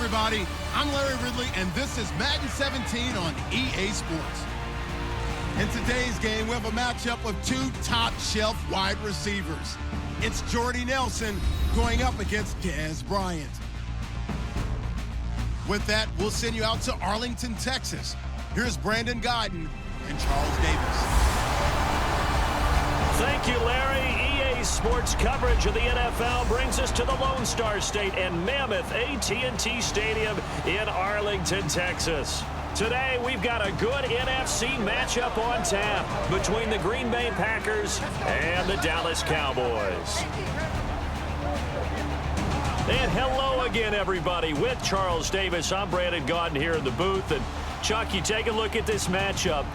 everybody. I'm Larry Ridley, and this is Madden 17 on EA Sports. In today's game, we have a matchup of two top-shelf wide receivers. It's Jordy Nelson going up against Dez Bryant. With that, we'll send you out to Arlington, Texas. Here's Brandon Guyton and Charles Davis. Thank you, Larry. EA Sports coverage of the NFL brings us to the Lone Star State and Mammoth AT&T Stadium in Arlington, Texas. Today, we've got a good NFC matchup on tap between the Green Bay Packers and the Dallas Cowboys. And hello again, everybody. With Charles Davis, I'm Brandon Guyton here in the booth. And Chuck, you take a look at this matchup.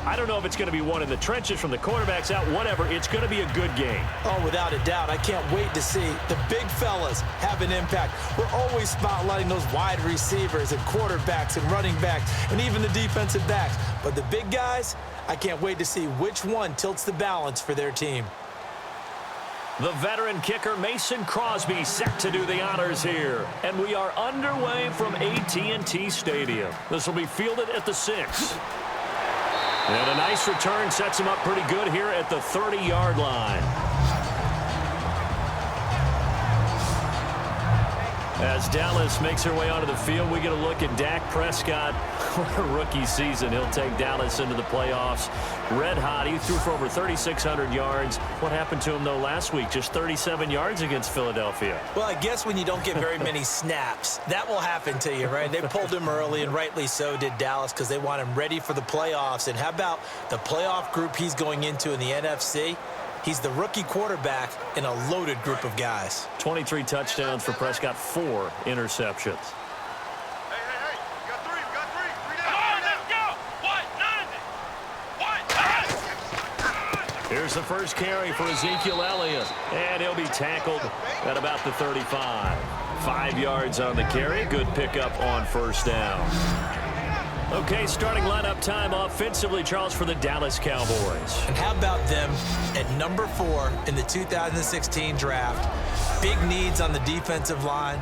I don't know if it's going to be one in the trenches from the quarterbacks out, whatever. It's going to be a good game. Oh, without a doubt. I can't wait to see the big fellas have an impact. We're always spotlighting those wide receivers and quarterbacks and running backs and even the defensive backs. But the big guys, I can't wait to see which one tilts the balance for their team. The veteran kicker Mason Crosby set to do the honors here. And we are underway from AT&T Stadium. This will be fielded at the 6. And a nice return sets him up pretty good here at the 30-yard line. As Dallas makes her way onto the field, we get a look at Dak Prescott. What a rookie season. He'll take Dallas into the playoffs red hot. He threw for over 3,600 yards. What happened to him, though, last week? Just 37 yards against Philadelphia. Well, I guess when you don't get very many snaps, that will happen to you, right? They pulled him early, and rightly so did Dallas, because they want him ready for the playoffs. And how about the playoff group he's going into in the NFC? He's the rookie quarterback in a loaded group of guys. 23 touchdowns for Prescott, 4 interceptions. Hey, we got three down. Come on, let's go. What? Here's the first carry for Ezekiel Elliott, and he'll be tackled at about the 35. 5 yards on the carry. Good pickup on first down. Okay, starting lineup time offensively, Charles, for the Dallas Cowboys. And how about them at number 4 in the 2016 draft? Big needs on the defensive line,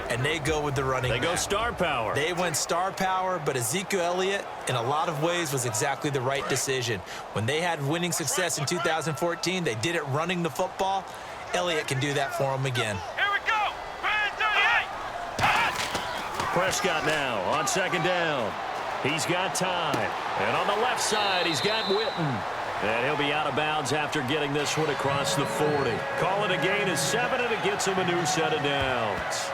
and they go with the running back. They go star power. They went star power, but Ezekiel Elliott, in a lot of ways, was exactly the right decision. When they had winning success in 2014, they did it running the football. Elliott can do that for them again. Here we go. Prescott now on second down. He's got time. And on the left side, he's got Witten. And he'll be out of bounds after getting this one across the 40. Call it a gain of 7, and it gets him a new set of downs.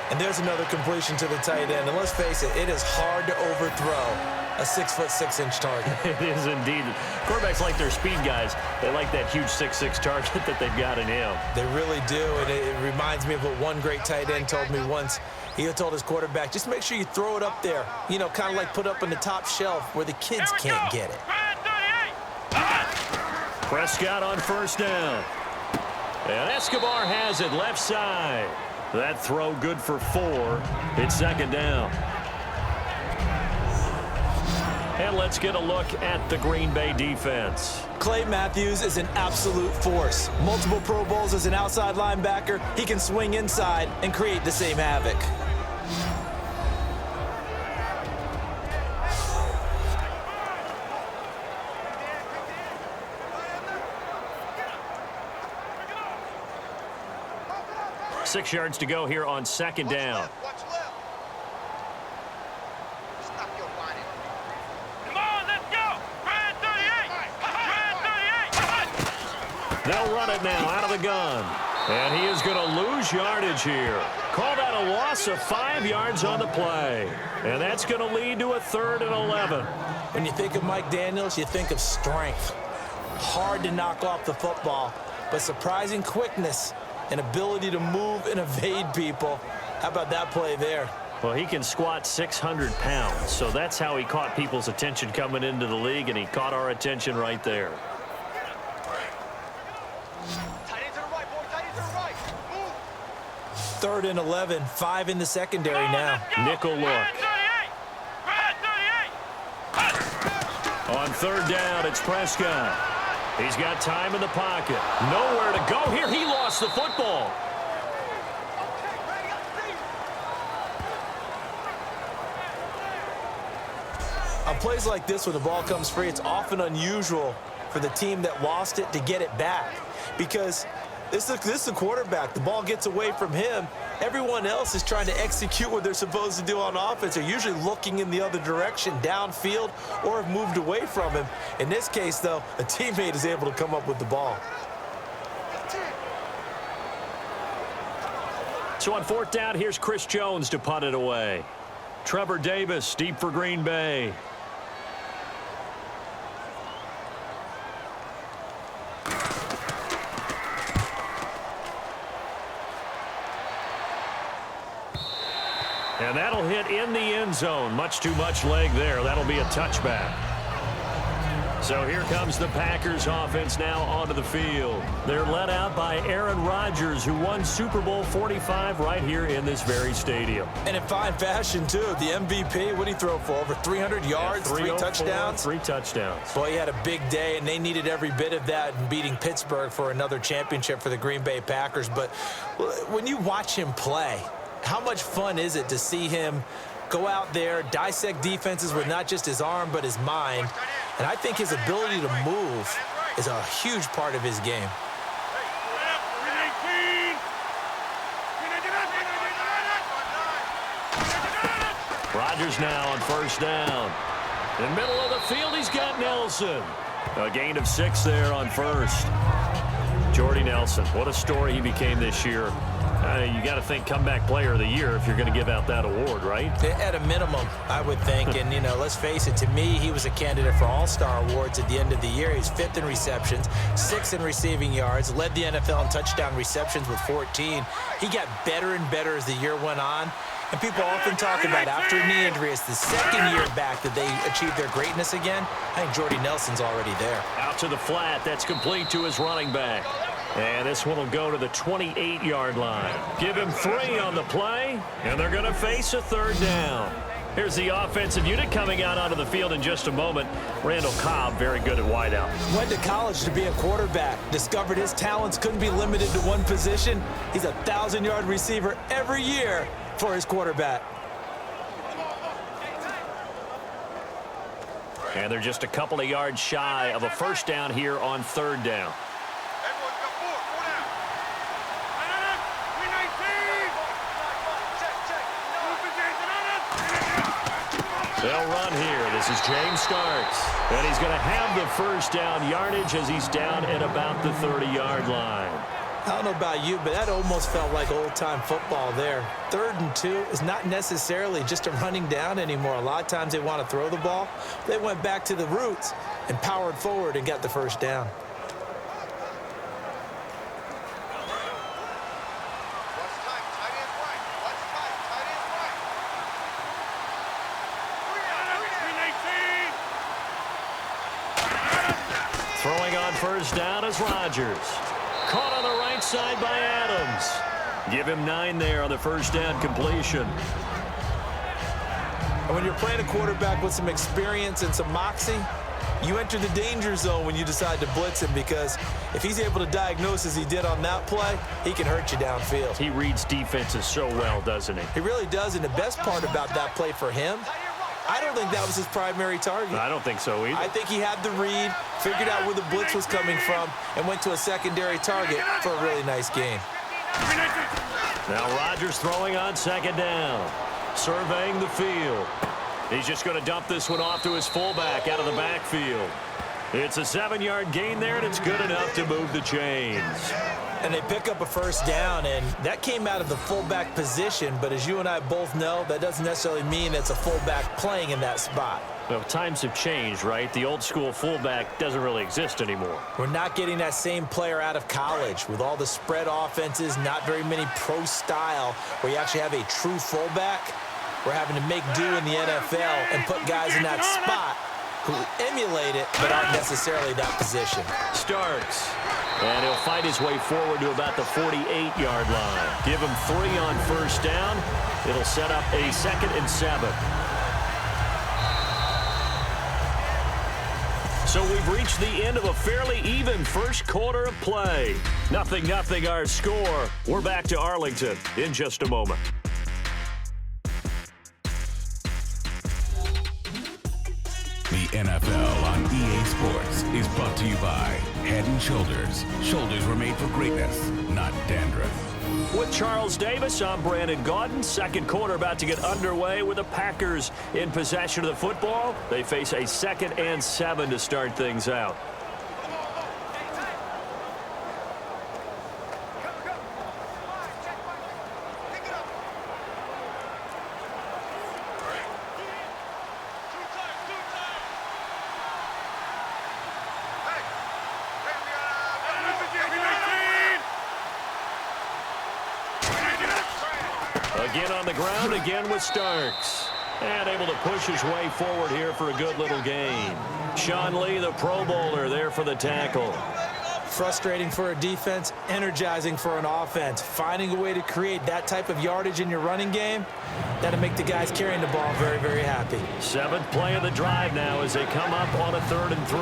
And there's another completion to the tight end. And let's face it is hard to overthrow a 6'6" target. It is indeed. Quarterbacks like their speed guys. They like that huge 6'6" target that they've got in him. They really do. And it reminds me of what one great tight end told me once. He told his quarterback, just make sure you throw it up there. You know, kind of like put up on the top shelf where the kids can't get it. Prescott on first down. And Escobar has it left side. That throw good for 4. It's second down. And let's get a look at the Green Bay defense. Clay Matthews is an absolute force. Multiple Pro Bowls as an outside linebacker. He can swing inside and create the same havoc. Six yards to go here on second down. Watch left. Stop your whining. Come on, let's go. Brand 38. They'll run it now out of the gun. And he is going to lose yardage here. Call that a loss of 5 yards on the play. And that's going to lead to a 3rd and 11. When you think of Mike Daniels, you think of strength. Hard to knock off the football, but surprising quickness and ability to move and evade people. How about that play there? Well, he can squat 600 pounds, so that's how he caught people's attention coming into the league, and he caught our attention right there. Tight end to the right, boy. Tight end to the right. Move. 3rd and 11, 5 in the secondary now. Nickel look. Brand 38. On third down, it's Prescott. He's got time in the pocket. Nowhere to go here. He lost the football. On plays like this, when the ball comes free, it's often unusual for the team that lost it to get it back, because this is the quarterback. The ball gets away from him. Everyone else is trying to execute what they're supposed to do on offense. They're usually looking in the other direction, downfield, or have moved away from him. In this case, though, a teammate is able to come up with the ball. So on 4th down, here's Chris Jones to punt it away. Trevor Davis deep for Green Bay. And that'll hit in the end zone. Much too much leg there. That'll be a touchback. So here comes the Packers offense now onto the field. They're led out by Aaron Rodgers, who won Super Bowl 45 right here in this very stadium. And in fine fashion, too. The MVP, what did he throw for? Over 300 yards, 3 touchdowns? 3 touchdowns. Boy, he had a big day, and they needed every bit of that in beating Pittsburgh for another championship for the Green Bay Packers. But when you watch him play, how much fun is it to see him go out there, dissect defenses with not just his arm but his mind? And I think his ability to move is a huge part of his game. Rodgers now on 1st down. In the middle of the field, he's got Nelson. A gain of 6 there on 1st. Jordy Nelson, what a story he became this year. You got to think comeback player of the year if you're going to give out that award, right? At a minimum, I would think. And, let's face it, to me, he was a candidate for All-Star awards at the end of the year. He's 5th in receptions, 6th in receiving yards, led the NFL in touchdown receptions with 14. He got better and better as the year went on. And people often talk about after a knee injury, it's the 2nd year back that they achieved their greatness again. I think Jordy Nelson's already there. Out to the flat. That's complete to his running back. And this one will go to the 28-yard line. Give him 3 on the play, and they're going to face a 3rd down. Here's the offensive unit coming out onto the field in just a moment. Randall Cobb, very good at wideout. Went to college to be a quarterback. Discovered his talents couldn't be limited to one position. He's a 1,000-yard receiver every year for his quarterback. And they're just a couple of yards shy of a 1st down here on 3rd down. They'll run here. This is James Starks. And he's going to have the 1st down yardage as he's down at about the 30-yard line. I don't know about you, but that almost felt like old-time football there. 3rd and 2 is not necessarily just a running down anymore. A lot of times they want to throw the ball. They went back to the roots and powered forward and got the 1st down. Throwing on 1st down is Rodgers. Caught on the right side by Adams. Give him 9 there on the 1st down completion. And when you're playing a quarterback with some experience and some moxie, you enter the danger zone when you decide to blitz him, because if he's able to diagnose as he did on that play, he can hurt you downfield. He reads defenses so well, doesn't he? He really does, and the best part about that play for him, I don't think that was his primary target. I don't think so either. I think he had the read, figured out where the blitz was coming from, and went to a secondary target for a really nice gain. Now Rodgers throwing on 2nd down. Surveying the field. He's just going to dump this one off to his fullback out of the backfield. It's a 7-yard gain there, and it's good enough to move the chains. And they pick up a 1st down, and that came out of the fullback position. But as you and I both know, that doesn't necessarily mean it's a fullback playing in that spot. Well, times have changed, right? The old school fullback doesn't really exist anymore. We're not getting that same player out of college with all the spread offenses, not very many pro style where you actually have a true fullback. We're having to make do in the NFL and put guys in that spot who emulate it but aren't necessarily that position. Starks. And he'll fight his way forward to about the 48-yard line. Give him 3 on 1st down. It'll set up a 2nd and 7. So we've reached the end of a fairly even 1st quarter of play. 0-0 our score. We're back to Arlington in just a moment. The NFL on EA Sports is brought to you by Head & Shoulders. Shoulders were made for greatness, not dandruff. With Charles Davis, I'm Brandon Gaudin. Second quarter about to get underway with the Packers in possession of the football. They face a 2nd and 7 to start things out. Again on the ground, again with Starks. And able to push his way forward here for a good little gain. Sean Lee, the Pro Bowler, there for the tackle. Frustrating for a defense, energizing for an offense. Finding a way to create that type of yardage in your running game, that'll make the guys carrying the ball very, very happy. 7th play of the drive now as they come up on a 3rd and 3.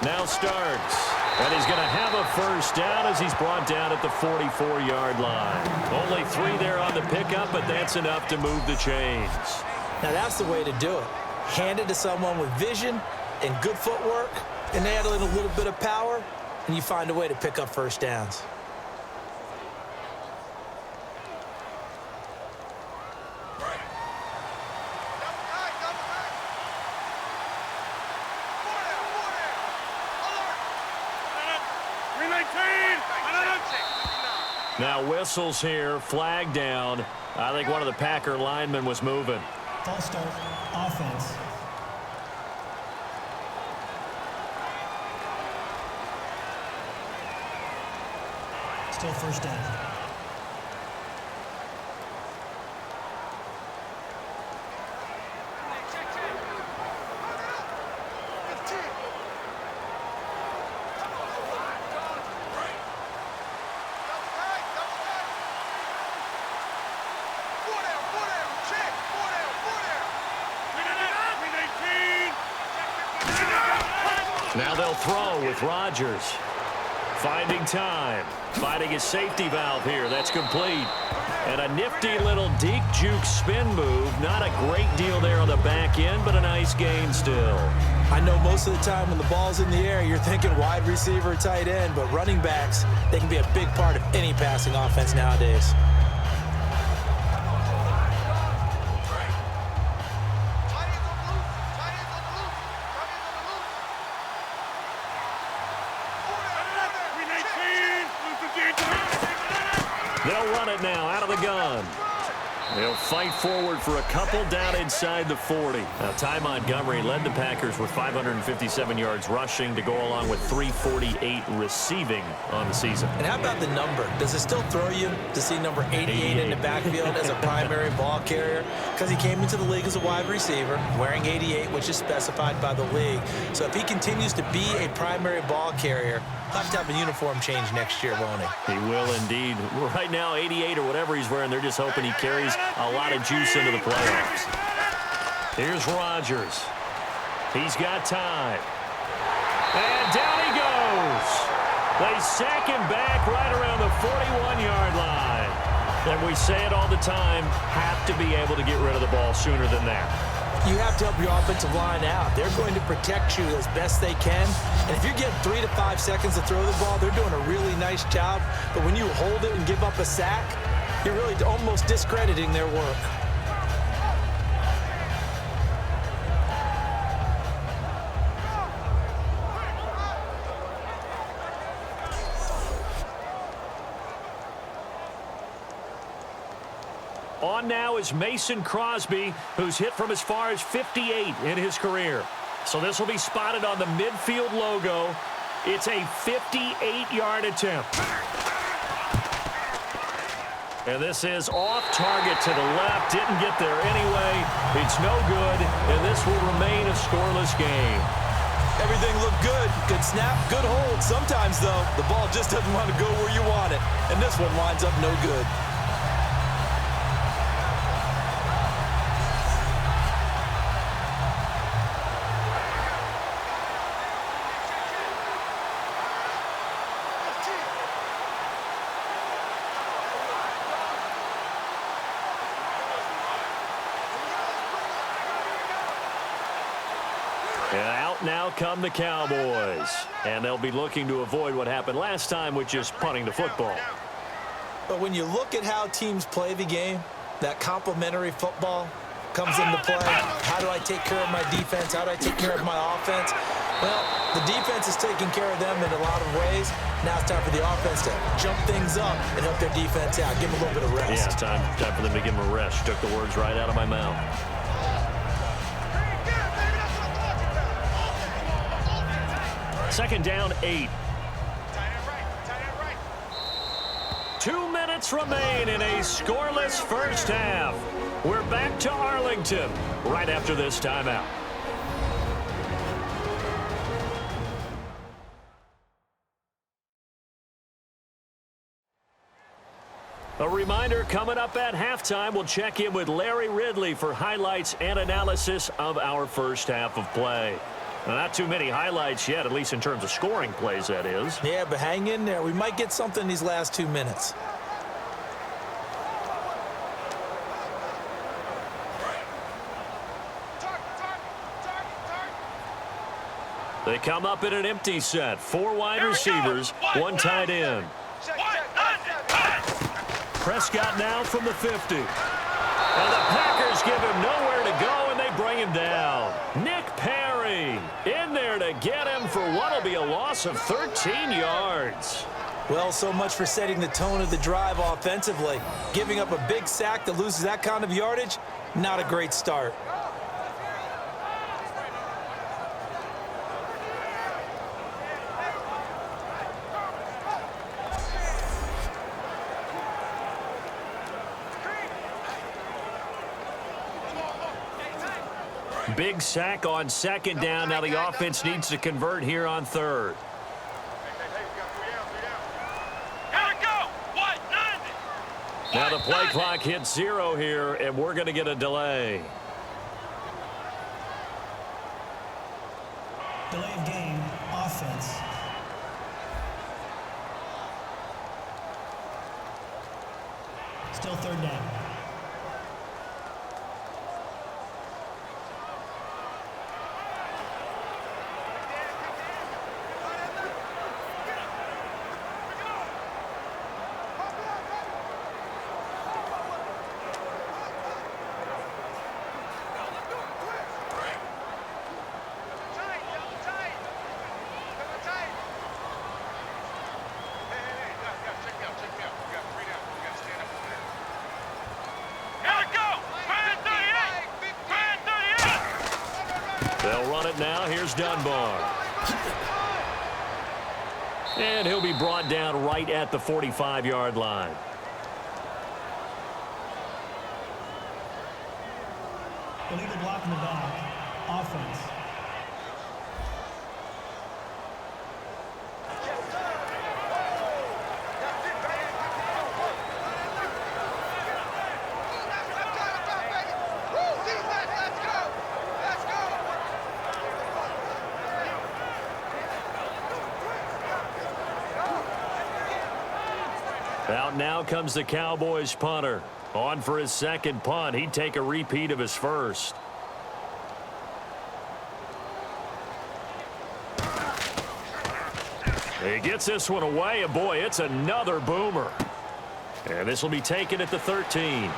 Now Starks, and he's going to have a first down as he's brought down at the 44-yard line. Only 3 there on the pickup, but that's enough to move the chains. Now that's the way to do it. Hand it to someone with vision and good footwork, and add in a little bit of power, and you find a way to pick up first downs. Now whistles here, flag down. I think one of the Packer linemen was moving. False start, offense. Still first down. Now they'll throw with Rodgers. Finding time. Finding his safety valve here. That's complete. And a nifty little deke juke spin move. Not a great deal there on the back end, but a nice gain still. I know most of the time when the ball's in the air, you're thinking wide receiver, tight end, but running backs, they can be a big part of any passing offense nowadays. They'll run it now out of the gun. They'll fight forward for a couple down inside the 40. Now, Ty Montgomery led the Packers with 557 yards rushing to go along with 348 receiving on the season. And how about the number? Does it still throw you to see number 88 in the backfield as a primary ball carrier? Because he came into the league as a wide receiver, wearing 88, which is specified by the league. So if he continues to be a primary ball carrier, he'll have to have a uniform change next year, won't he? He will indeed. Right now, 88 or whatever he's wearing, they're just hoping he carries a lot of juice into the playoffs. Here's Rodgers. He's got time. And down he goes. They sack him back right around the 41-yard line. And we say it all the time, have to be able to get rid of the ball sooner than that. You have to help your offensive line out. They're going to protect you as best they can. And if you're getting 3 to 5 seconds to throw the ball, they're doing a really nice job. But when you hold it and give up a sack, you're really almost discrediting their work. On now is Mason Crosby, who's hit from as far as 58 in his career. So this will be spotted on the midfield logo. It's a 58-yard attempt. And this is off target to the left. Didn't get there anyway. It's no good, and this will remain a scoreless game. Everything looked good. Good snap, good hold. Sometimes, though, the ball just doesn't want to go where you want it. And this one winds up no good. now come the Cowboys. And they'll be looking to avoid what happened last time, which is punting the football. But when you look at how teams play the game, that complementary football comes into play. How do I take care of my defense? How do I take care of my offense? Well, the defense is taking care of them in a lot of ways. Now it's time for the offense to jump things up and help their defense out. Give them a little bit of rest. Yeah, time for them to give them a rest. You took the words right out of my mouth. Second down, 8. 2 minutes remain in a scoreless first half. We're back to Arlington right after this timeout. A reminder, coming up at halftime, we'll check in with Larry Ridley for highlights and analysis of our first half of play. Now, not too many highlights yet, at least in terms of scoring plays, that is. Yeah, but hang in there. We might get something these last 2 minutes. They come up in an empty set. 4 wide receivers, 1 tight end. Prescott now from the 50. And the Packers give him nowhere to go, and they bring him down. Nick Perry in there to get him for what will be a loss of 13 yards. Well, so much for setting the tone of the drive offensively. Giving up a big sack that loses that kind of yardage, not a great start. Big sack on second down. Now the offense needs to convert here on third. Now the play clock hits 0 here, and we're going to get a delay. Delay of game, offense. Still third down. They'll run it now. Here's Dunbar. And he'll be brought down right at the 45-yard line. Illegal block in the back. Offense. Out now comes the Cowboys punter. On for his second punt. He'd take a repeat of his first. He gets this one away, and boy, it's another boomer. And this will be taken at the 13.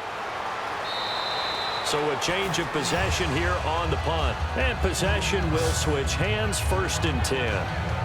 So a change of possession here on the punt. And possession will switch hands, 1st and 10.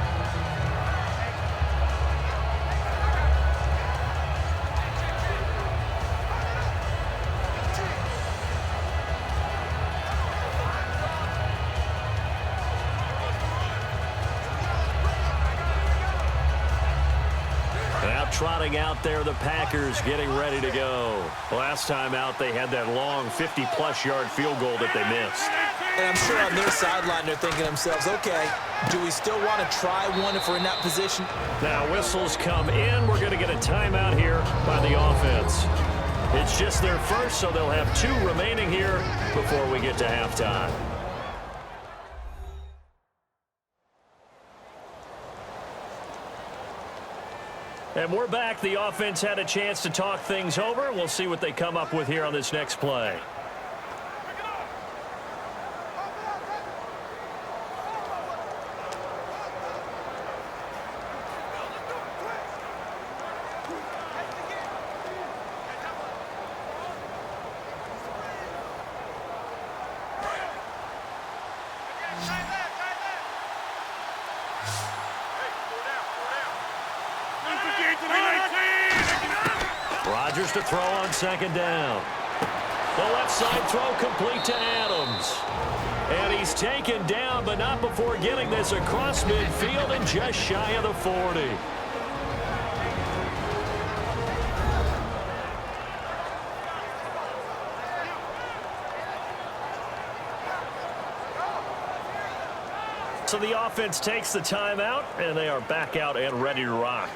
Trotting out there, the Packers getting ready to go. Last time out, they had that long 50-plus yard field goal that they missed. And I'm sure on their sideline, they're thinking to themselves, okay, do we still want to try one if we're in that position? Now whistles come in. We're going to get a timeout here by the offense. It's just their first, so they'll have 2 remaining here before we get to halftime. And we're back. The offense had a chance to talk things over. We'll see what they come up with here on this next play. Rodgers to throw on second down. The left side throw complete to Adams. And he's taken down, but not before getting this across midfield and just shy of the 40. So the offense takes the timeout, and they are back out and ready to rock.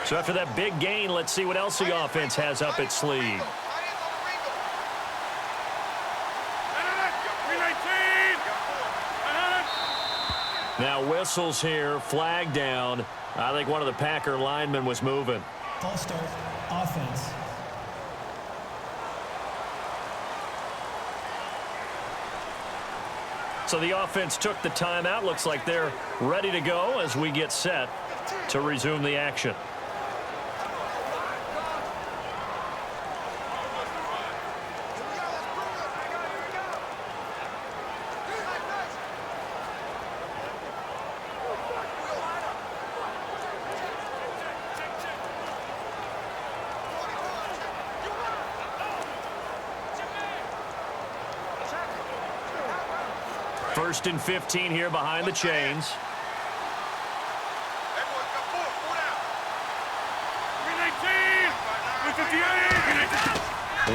So after that big gain, let's see what else the offense has up its sleeve. Now whistles here, flag down. I think one of the Packer linemen was moving. False start, offense. So the offense took the timeout. Looks like they're ready to go as we get set to resume the action. First and 15 here behind the chains.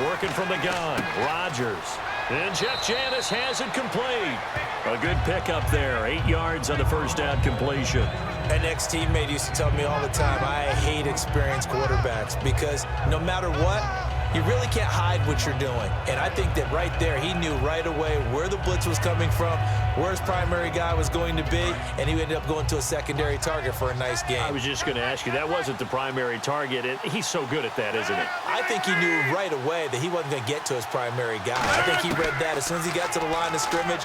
Working from the gun, Rodgers. And Jeff Janis has it complete. A good pickup there, 8 yards on the first down completion. An ex-teammate used to tell me all the time, I hate experienced quarterbacks because no matter what, you really can't hide what you're doing. And I think that right there, he knew right away where the blitz was coming from, where his primary guy was going to be, and he ended up going to a secondary target for a nice game. I was just going to ask you, that wasn't the primary target. He's so good at that, isn't he? I think he knew right away that he wasn't going to get to his primary guy. I think he read that as soon as he got to the line of scrimmage,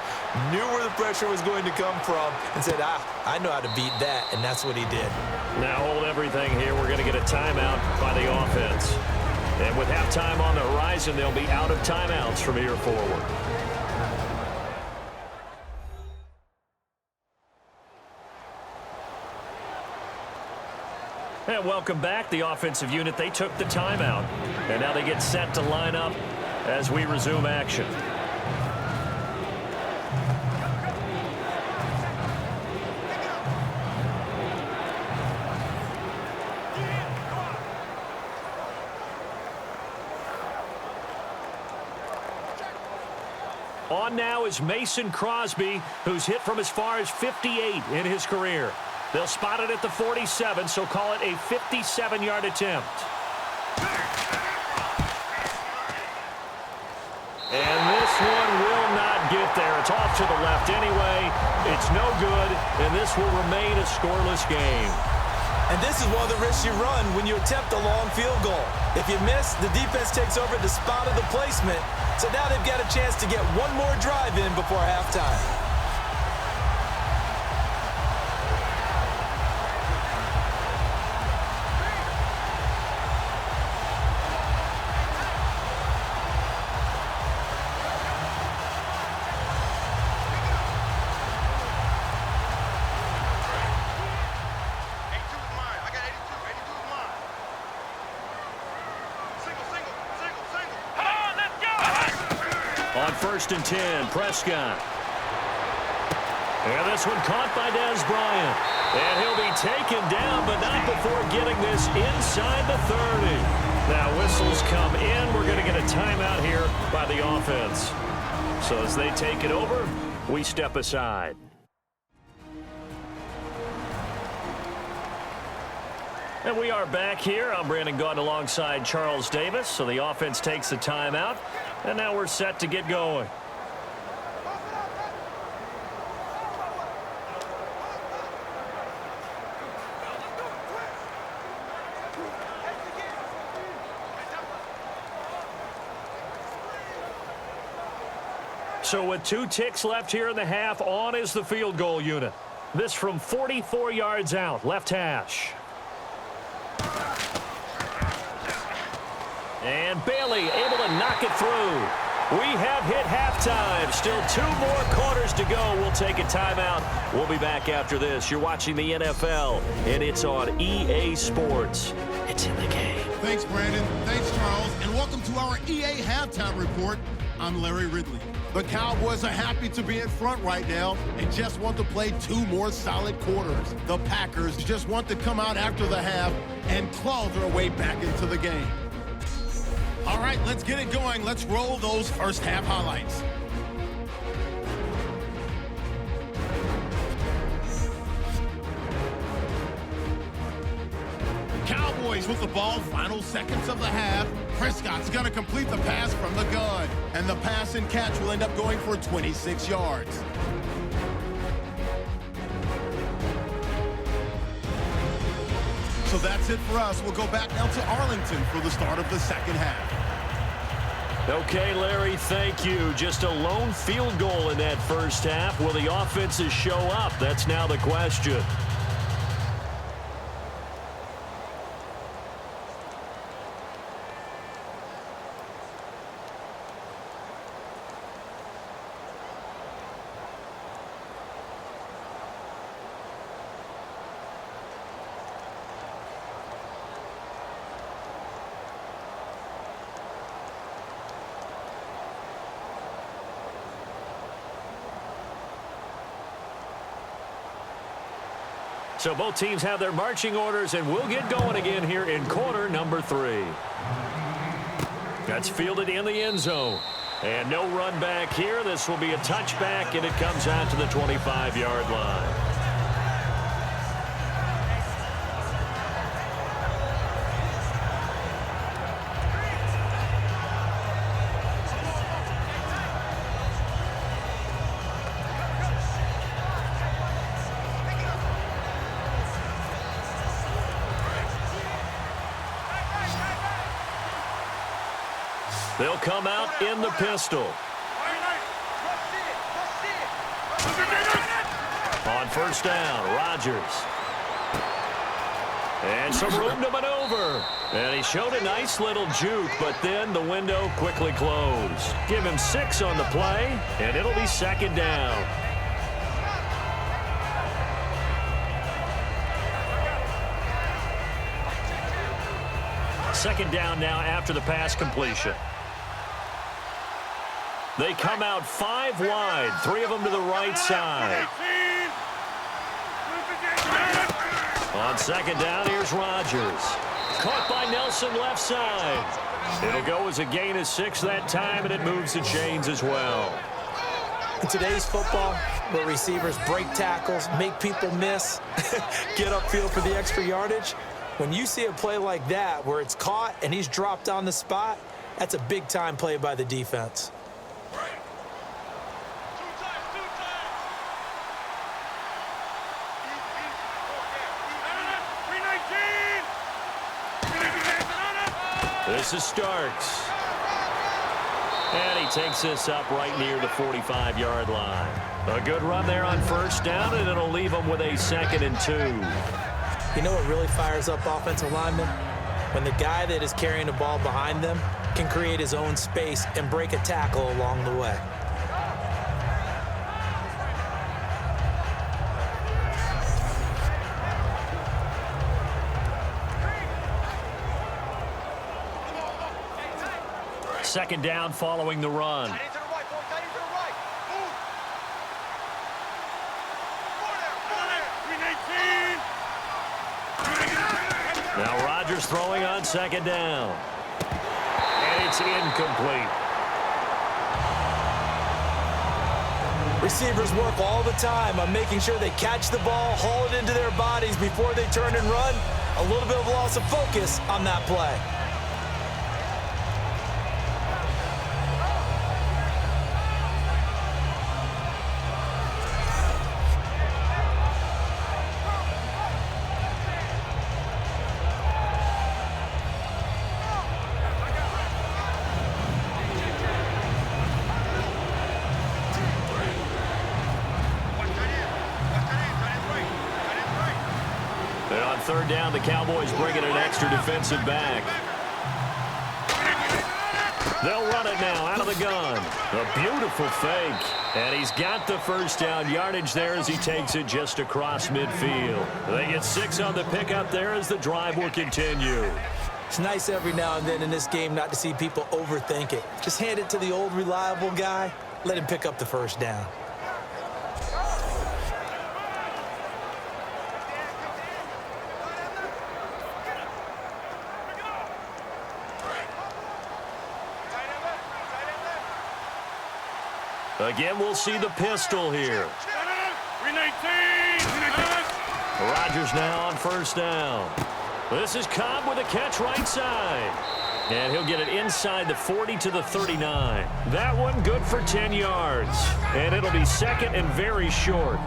knew where the pressure was going to come from, and said, I know how to beat that, and that's what he did. Now hold everything here. We're going to get a timeout by the offense. And with halftime on the horizon, they'll be out of timeouts from here forward. And welcome back. The offensive unit, they took the timeout. And now they get set to line up as we resume action. On now is Mason Crosby, who's hit from as far as 58 in his career. They'll spot it at the 47, so call it a 57-yard attempt. And this one will not get there. It's off to the left anyway. It's no good, and this will remain a scoreless game. And this is one of the risks you run when you attempt a long field goal. If you miss, the defense takes over the spot of the placement. So now they've got a chance to get one more drive in before halftime. On first and 10, Prescott. And this one caught by Dez Bryant. And he'll be taken down, but not before getting this inside the 30. Now whistles come in. We're going to get a timeout here by the offense. So as they take it over, we step aside. And we are back here. I'm Brandon Gaudin alongside Charles Davis. So the offense takes the timeout. And now we're set to get going. So with 2 ticks left here in the half, on is the field goal unit. This from 44 yards out, left hash. And Bailey able to knock it through. We have hit halftime. Still 2 more quarters to go. We'll take a timeout. We'll be back after this. You're watching the NFL, and it's on EA Sports. It's in the game. Thanks, Brandon. Thanks, Charles. And welcome to our EA Halftime Report. I'm Larry Ridley. The Cowboys are happy to be in front right now and just want to play 2 more solid quarters. The Packers just want to come out after the half and claw their way back into the game. All right, let's get it going. Let's roll those first half highlights. Cowboys with the ball, final seconds of the half. Prescott's going to complete the pass from the gun, and the pass and catch will end up going for 26 yards. So that's it for us. We'll go back now to Arlington for the start of the second half. Okay, Larry, thank you. Just a lone field goal in that first half. Will the offenses show up? That's now the question. So both teams have their marching orders, and we'll get going again here in quarter number 3. That's fielded in the end zone. And no run back here. This will be a touchback, and it comes out to the 25-yard line. They'll come out in the pistol. On first down, Rodgers. And some room to maneuver. And he showed a nice little juke, but then the window quickly closed. Give him 6 on the play, and it'll be second down. Second down now after the pass completion. They come out 5 wide, 3 of them to the right side. On second down, here's Rodgers. Caught by Nelson left side. It'll go as a gain of 6 that time, and it moves the chains as well. In today's football, where receivers break tackles, make people miss, get upfield for the extra yardage, when you see a play like that where it's caught and he's dropped on the spot, that's a big-time play by the defense. This is Starks. And he takes this up right near the 45-yard line. A good run there on first down, and it'll leave him with a 2nd and 2. You know what really fires up offensive linemen? When the guy that is carrying the ball behind them can create his own space and break a tackle along the way. Second down following the run. Now Rodgers throwing on second down. And it's incomplete. Receivers work all the time on making sure they catch the ball, haul it into their bodies before they turn and run. A little bit of loss of focus on that play. down, the Cowboys bringing an extra defensive back. They'll run it now out of the gun. A beautiful fake. And he's got the first down yardage there as he takes it just across midfield. They get 6 on the pickup there as the drive will continue. It's nice every now and then in this game not to see people overthink it. Just hand it to the old reliable guy. Let him pick up the first down. Again, we'll see the pistol here. 319. Rodgers now on first down. This is Cobb with a catch right side. And he'll get it inside the 40 to the 39. That one good for 10 yards. And it'll be second and very short.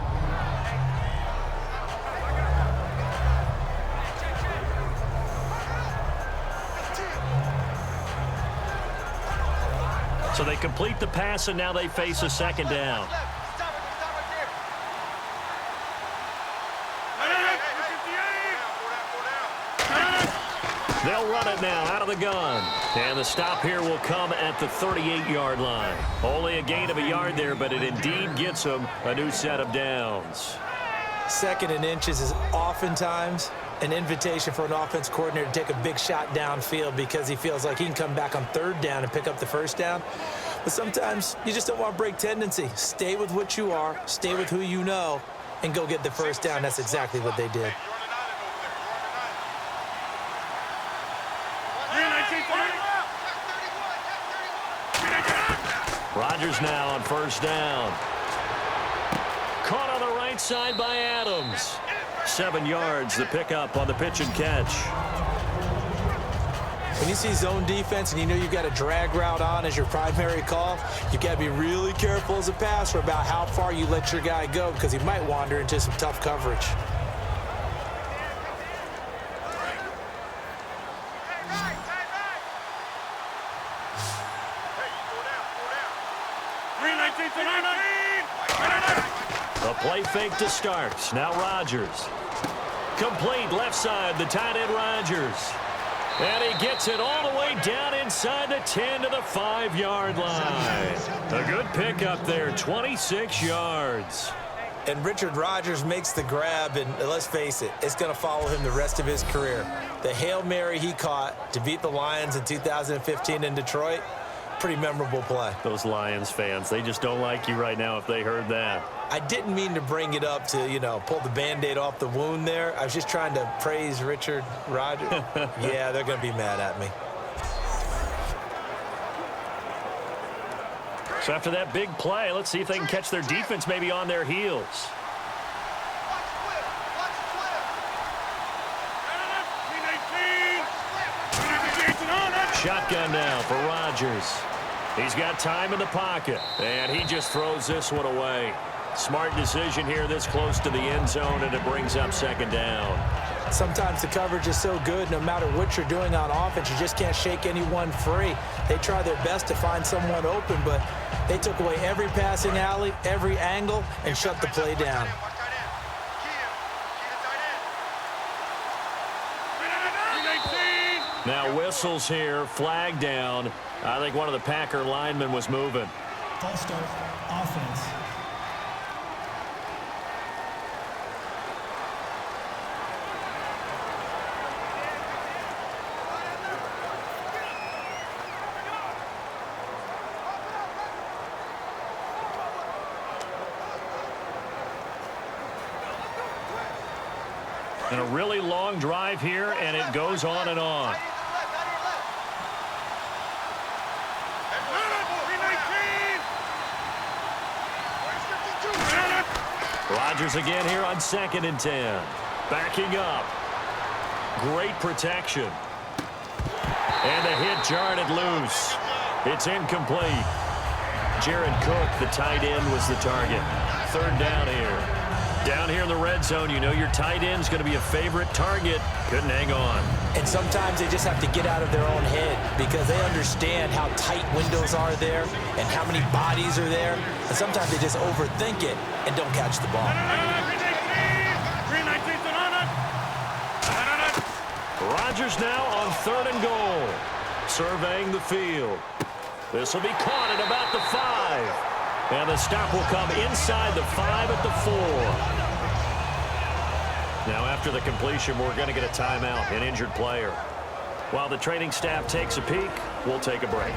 So they complete the pass, and now they face a second down. They'll run it now out of the gun. And the stop here will come at the 38-yard line. Only a gain of a yard there, but it indeed gets them a new set of downs. Second and inches is oftentimes an invitation for an offense coordinator to take a big shot downfield because he feels like he can come back on third down and pick up the first down. But sometimes you just don't want to break tendency. Stay with what you are, stay with who you know, and go get the first down. That's exactly what they did. Rodgers now on first down. Caught on the right side by Adams. 7 yards, the pickup on the pitch and catch. When you see zone defense and you know you've got a drag route on as your primary call, you've got to be really careful as a passer about how far you let your guy go because he might wander into some tough coverage. A play fake to start. Now Rodgers. Complete left side, the tight end Rodgers. And he gets it all the way down inside the 10 to the 5-yard line. A good pickup there, 26 yards. And Richard Rodgers makes the grab, and let's face it, it's going to follow him the rest of his career. The Hail Mary he caught to beat the Lions in 2015 in Detroit, pretty memorable play. Those Lions fans, they just don't like you right now if they heard that. I didn't mean to bring it up to, pull the Band-Aid off the wound there. I was just trying to praise Richard Rodgers. Yeah, they're going to be mad at me. So after that big play, let's see if they can catch their defense maybe on their heels. Shotgun now for Rodgers. He's got time in the pocket, and he just throws this one away. Smart decision here this close to the end zone, and it brings up second down. Sometimes the coverage is so good, no matter what you're doing on offense, you just can't shake anyone free. They try their best to find someone open, but they took away every passing alley, every angle, and shut the play down. Now whistles here, flag down. I think one of the Packer linemen was moving. False start, offense. And a really long drive here, and it goes on and on. Rodgers again here on 2nd and 10. Backing up. Great protection. And the hit jarred it loose. It's incomplete. Jared Cook, the tight end, was the target. 3rd down here. Down here in the red zone, you know your tight end's going to be a favorite target. Couldn't hang on. And sometimes they just have to get out of their own head because they understand how tight windows are there and how many bodies are there. And sometimes they just overthink it and don't catch the ball. Rodgers now on 3rd and goal. Surveying the field. This will be caught at about the 5. And the stop will come inside the 5 at the 4. Now after the completion, we're going to get a timeout, an injured player. While the training staff takes a peek, we'll take a break.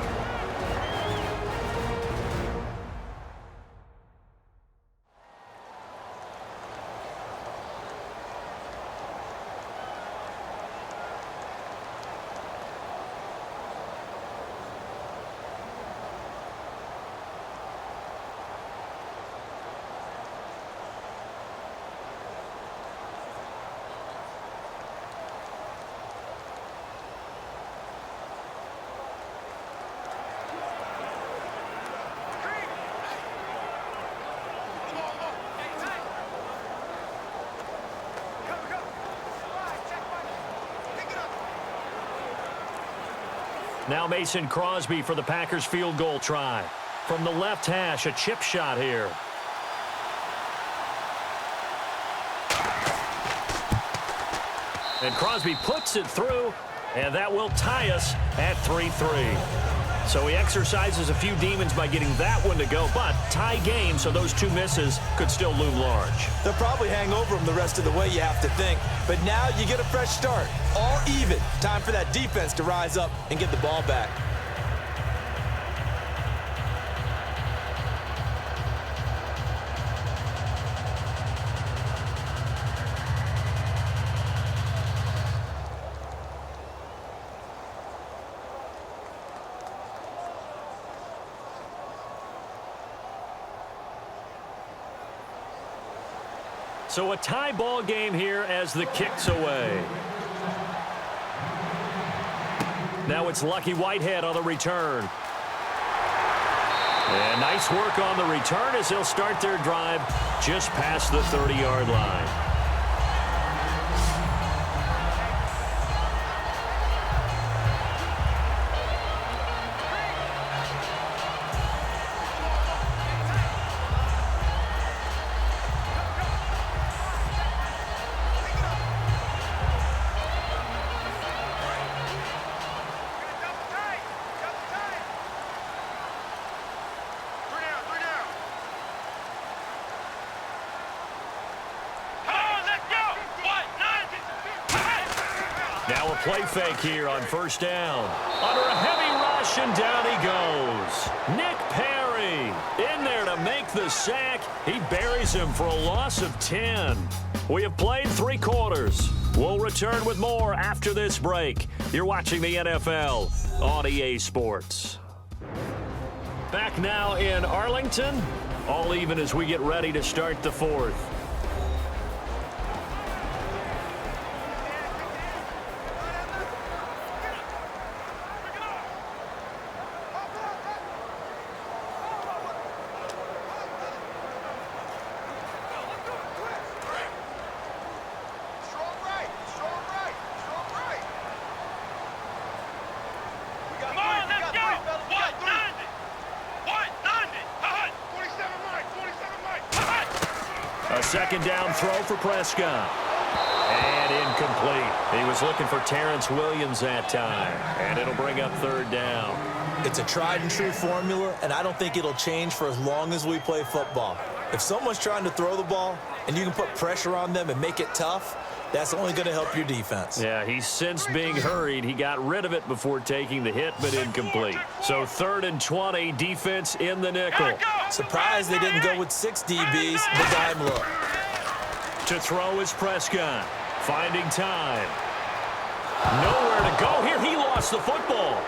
Now Mason Crosby for the Packers field goal try. From the left hash, a chip shot here. And Crosby puts it through, and that will tie us at 3-3. So he exercises a few demons by getting that one to go, but tie game, so those 2 misses could still loom large. They'll probably hang over him the rest of the way, you have to think. But now you get a fresh start. All even. Time for that defense to rise up and get the ball back. So a tie ball game here as the kick's away. Now it's Lucky Whitehead on the return. And nice work on the return as they'll start their drive just past the 30-yard line. Now a play fake here on 1st down. Under a heavy rush, and down he goes. Nick Perry in there to make the sack. He buries him for a loss of 10. We have played 3 quarters. We'll return with more after this break. You're watching the NFL on EA Sports. Back now in Arlington. All even as we get ready to start the 4th. A 2nd down throw for Prescott. And incomplete. He was looking for Terrence Williams that time. And it'll bring up 3rd down. It's a tried and true formula, and I don't think it'll change for as long as we play football. If someone's trying to throw the ball and you can put pressure on them and make it tough, that's only going to help your defense. Yeah, he's since being hurried. He got rid of it before taking the hit, but incomplete. So 3rd and 20, defense in the nickel. Surprised they didn't go with 6 DBs, the dime look. To throw is Prescott. Finding time. Nowhere to go here. He lost the football.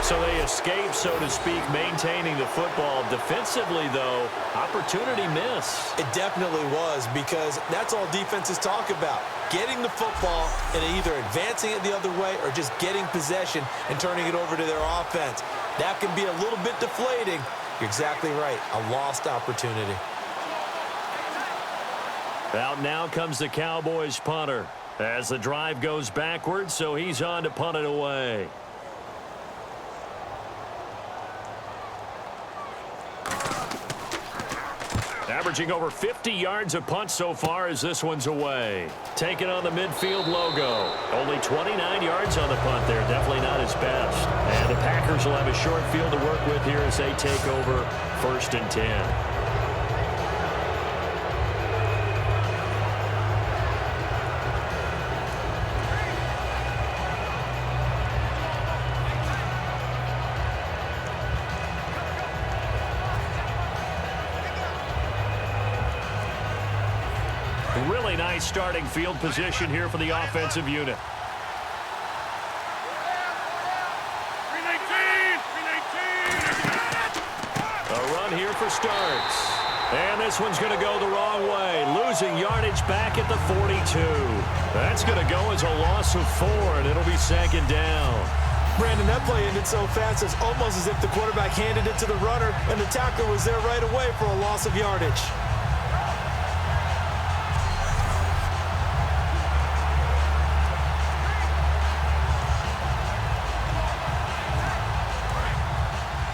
So they escape, so to speak, maintaining the football. Defensively, though, opportunity miss. It definitely was, because that's all defenses talk about. Getting the football and either advancing it the other way or just getting possession and turning it over to their offense. That can be a little bit deflating. You're exactly right. A lost opportunity. Out now comes the Cowboys punter as the drive goes backwards, so he's on to punt it away. averaging over 50 yards a punt so far as this one's away. Taking on the midfield logo. Only 29 yards on the punt there. Definitely not his best. And the Packers will have a short field to work with here as they take over 1st and 10. Really nice starting field position here for the offensive unit. 319! A run here for starts. And this one's going to go the wrong way. Losing yardage back at the 42. That's going to go as a loss of 4, and it'll be 2nd down. Brandon, that play ended so fast, it's almost as if the quarterback handed it to the runner, and the tackler was there right away for a loss of yardage.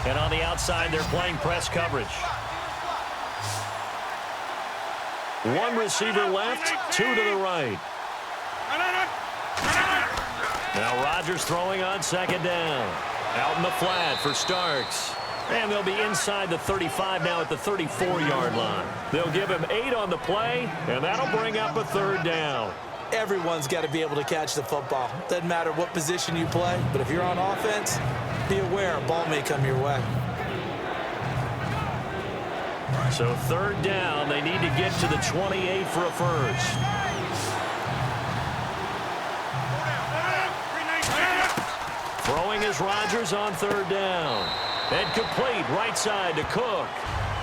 And on the outside, they're playing press coverage. 1 receiver left, 2 to the right. Now Rodgers throwing on 2nd down. Out in the flat for Starks. And they'll be inside the 35 now at the 34-yard line. They'll give him 8 on the play, and that'll bring up a 3rd down. Everyone's got to be able to catch the football. Doesn't matter what position you play, but if you're on offense, be aware a ball may come your way. So 3rd down, they need to get to the 28 for a first. Throwing is Rodgers on 3rd down. And complete right side to Cook.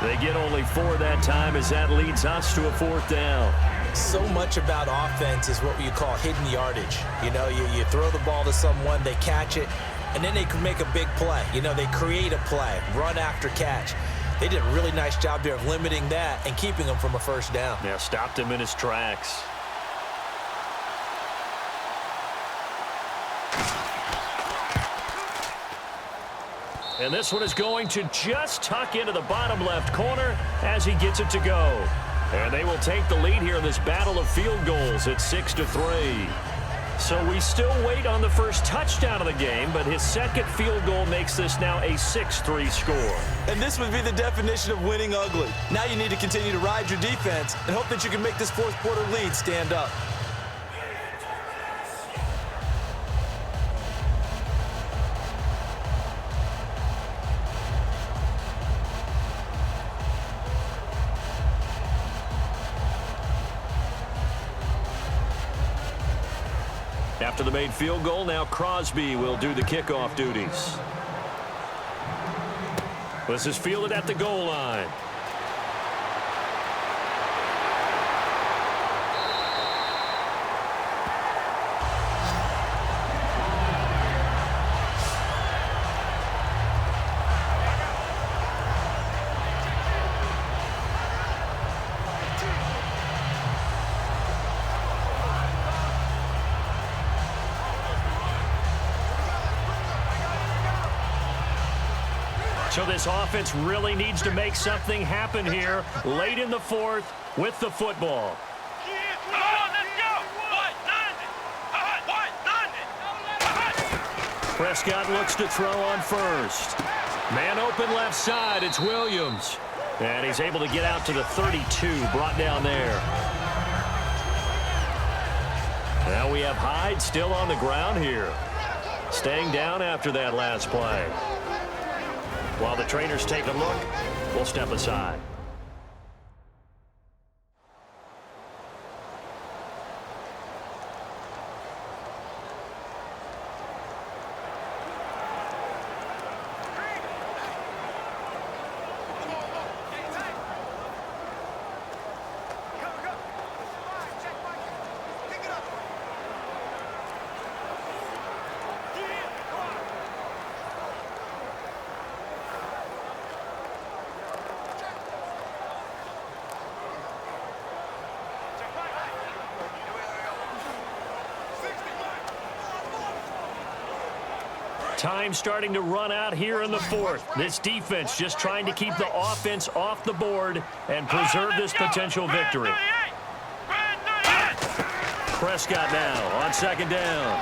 They get only 4 that time as that leads us to a 4th down. So much about offense is what you call hidden yardage. You know, you throw the ball to someone, they catch it, and then they can make a big play. You know, they create a play, run after catch. They did a really nice job there of limiting that and keeping him from a 1st down. Yeah, stopped him in his tracks. And this one is going to just tuck into the bottom left corner as he gets it to go. And they will take the lead here in this battle of field goals at 6-3. So we still wait on the first touchdown of the game, but his 2nd field goal makes this now a 6-3 score. And this would be the definition of winning ugly. Now you need to continue to ride your defense and hope that you can make this 4th quarter lead stand up. After the made field goal, now Crosby will do the kickoff duties. This is fielded at the goal line. So this offense really needs to make something happen here late in the 4th with the football. Prescott looks to throw on 1st. Man open left side, it's Williams. And he's able to get out to the 32, brought down there. Now we have Hyde still on the ground here. Staying down after that last play. While the trainers take a look, we'll step aside. Time starting to run out here in the fourth. This defense just trying to keep the offense off the board and preserve this potential victory. Prescott now on second down.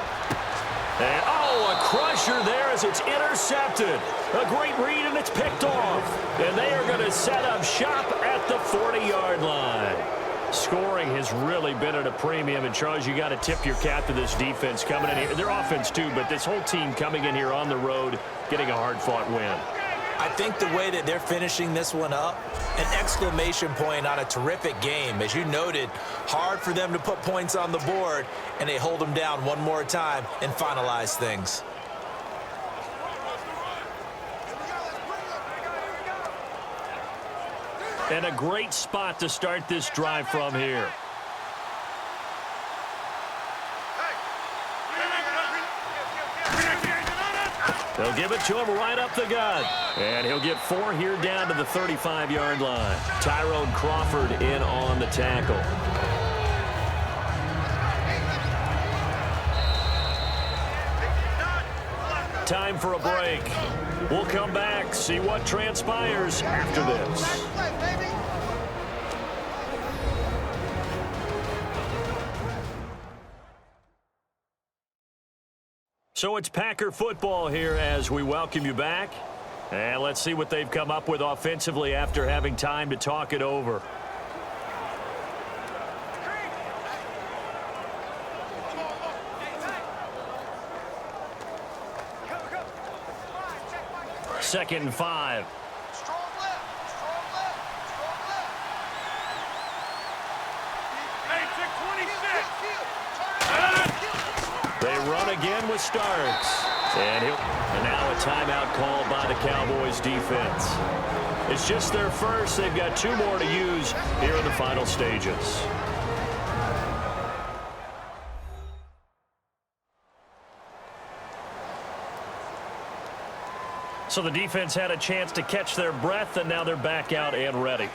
And, a crusher there as it's intercepted. A great read, and it's picked off. And they are going to set up shop at the 40-yard line. Scoring has really been at a premium. And, Charles, you got to tip your cap to this defense coming in here. Their offense, too, but this whole team coming in here on the road, getting a hard-fought win. I think the way that they're finishing this one up, an exclamation point on a terrific game. As you noted, hard for them to put points on the board, and they hold them down one more time and finalize things. And a great spot to start this drive from here. They'll give it to him right up the gut. And he'll get 4 here down to the 35-yard line. Tyrone Crawford in on the tackle. Time for a break. We'll come back, see what transpires after this. So it's Packer football here as we welcome you back. And let's see what they've come up with offensively after having time to talk it over. Second and 5. Strong left. They run again with Starks. And now a timeout called by the Cowboys defense. It's just their first. They've got 2 more to use here in the final stages. So the defense had a chance to catch their breath, and now they're back out and ready.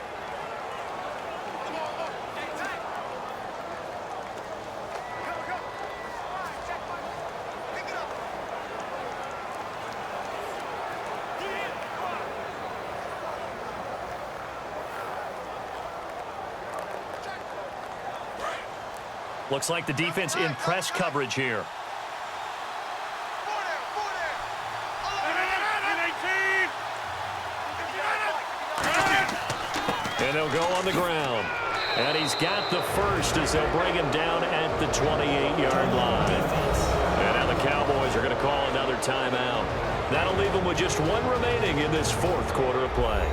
Looks like the defense in press coverage here. And they'll go on the ground. And he's got the first as they'll bring him down at the 28-yard line. And now the Cowboys are going to call another timeout. That'll leave them with just 1 remaining in this 4th quarter of play.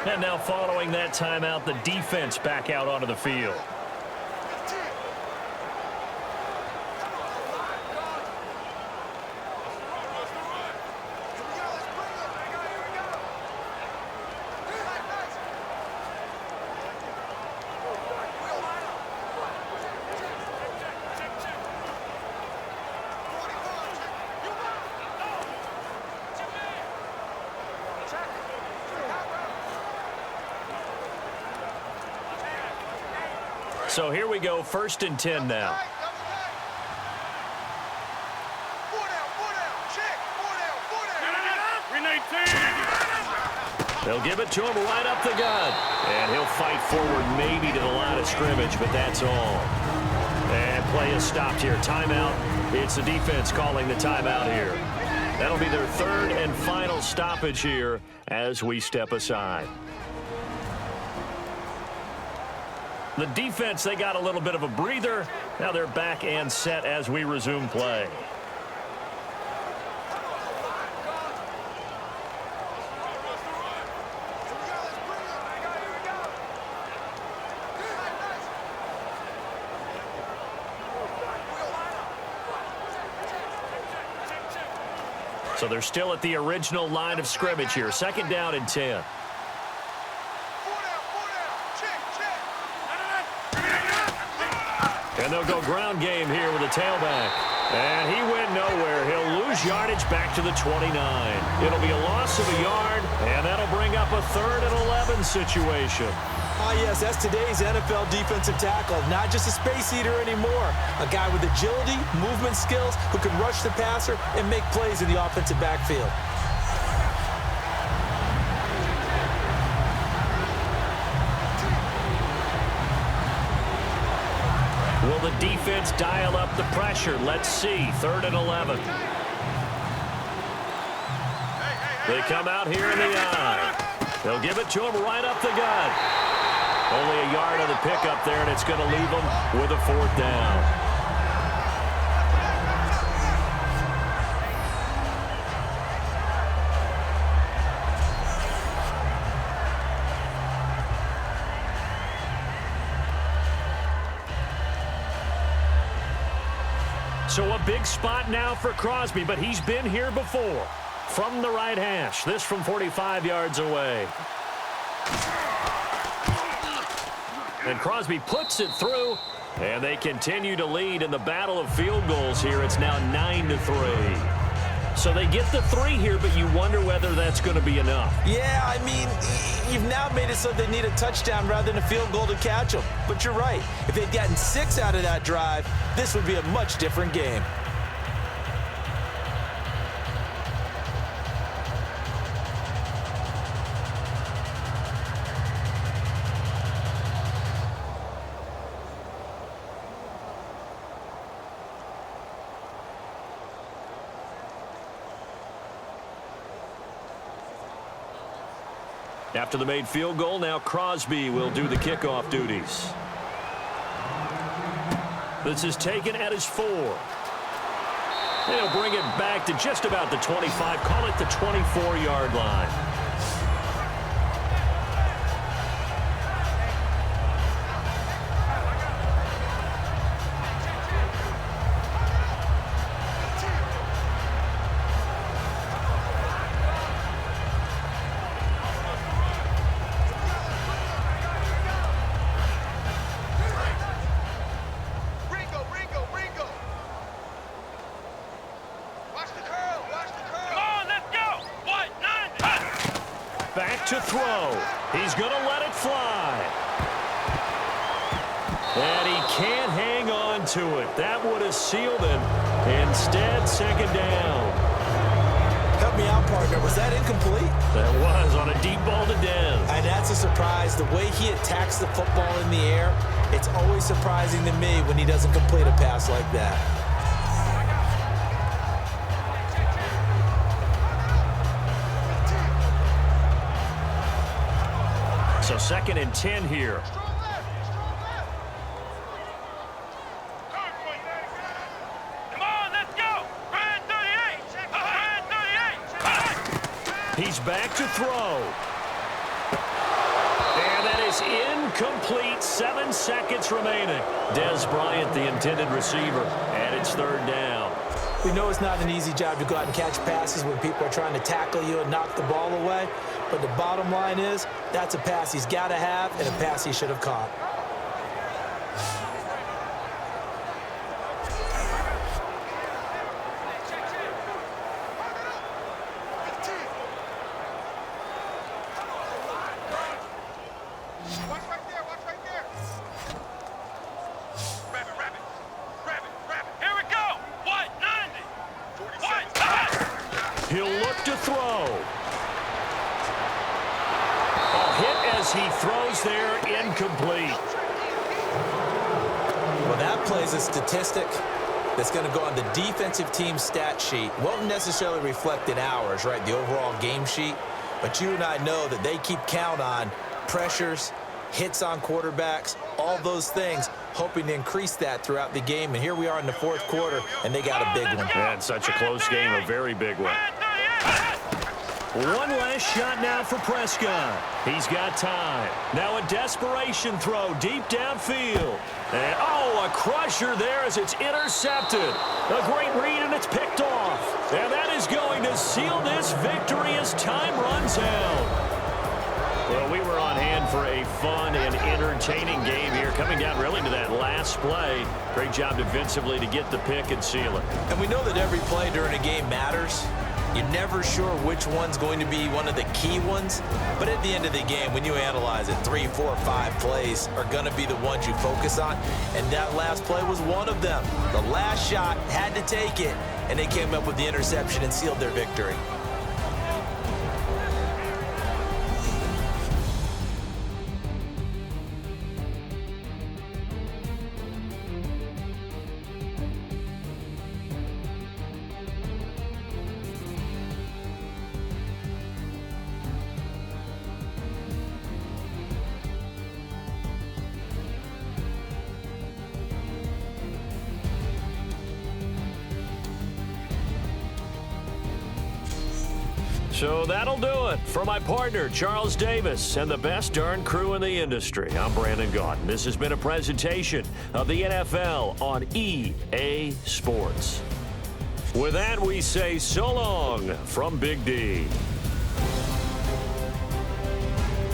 And now following that timeout, the defense back out onto the field. So here we go, 1st and 10 now. They'll give it to him right up the gut. And he'll fight forward maybe to the line of scrimmage, but that's all. And play is stopped here. Timeout. It's the defense calling the timeout here. That'll be their 3rd and final stoppage here as we step aside. The defense, they got a little bit of a breather. Now they're back and set as we resume play. So they're still at the original line of scrimmage here. 2nd down and 10. And they'll go ground game here with a tailback. And he went nowhere. He'll lose lose yardage back to the 29. It'll be a loss of a yard, and that'll bring up a 3rd and 11 situation. Yes, that's today's NFL defensive tackle. Not just a space eater anymore. A guy with agility, movement skills, who can rush the passer and make plays in the offensive backfield. Will the defense dial up the pressure? Let's see. 3rd and 11. They come out here in the eye. They'll give it to him right up the gut. Only a yard on the pickup there, and it's going to leave them with a 4th down. So a big spot now for Crosby, but he's been here before. From the right hash, this from 45 yards away. And Crosby puts it through, and they continue to lead in the battle of field goals here. It's now 9-3. So they get the 3 here, but you wonder whether that's going to be enough. Yeah, I mean, you've now made it so they need a touchdown rather than a field goal to catch them. But you're right. If they'd gotten 6 out of that drive, this would be a much different game. After the made field goal, now Crosby will do the kickoff duties. This is taken at his 4. They'll bring it back to just about the 25, call it the 24-yard line. Back to throw. He's going to let it fly. And he can't hang on to it. That would have sealed it. Instead, 2nd down. Help me out, partner. Was that incomplete? That was on a deep ball to Dez. And that's a surprise. The way he attacks the football in the air, it's always surprising to me when he doesn't complete a pass like that. So 2nd and 10 here. Come on, let's go. Brand 38. Brand 38. He's back to throw. And that is incomplete. 7 seconds remaining. Dez Bryant, the intended receiver, and it's 3rd down. We know it's not an easy job to go out and catch passes when people are trying to tackle you and knock the ball away. But the bottom line is, that's a pass he's got to have and a pass he should have caught. Watch right there. Watch right there. Grab it, grab it. Grab it, grab it. Here we go. What? 90. 47. He'll look to throw. Hit as he throws there, incomplete. Well, that plays a statistic that's going to go on the defensive team stat sheet. Won't necessarily reflect in ours, right, the overall game sheet. But you and I know that they keep count on pressures, hits on quarterbacks, all those things, hoping to increase that throughout the game. And here we are in the 4th quarter, and they got a big one. And such a close game, a very big one. One last shot now for Prescott. He's got time. Now a desperation throw deep downfield. And, a crusher there as it's intercepted. A great read, and it's picked off. And that is going to seal this victory as time runs out. Well, we were on hand for a fun and entertaining game here, coming down really to that last play. Great job defensively to get the pick and seal it. And we know that every play during a game matters. You're never sure which one's going to be one of the key ones. But at the end of the game, when you analyze it, 3, 4, 5 plays are going to be the ones you focus on. And that last play was one of them. The last shot had to take it, and they came up with the interception and sealed their victory. So that'll do it for my partner, Charles Davis, and the best darn crew in the industry. I'm Brandon Gaudin. This has been a presentation of the NFL on EA Sports. With that, we say so long from Big D.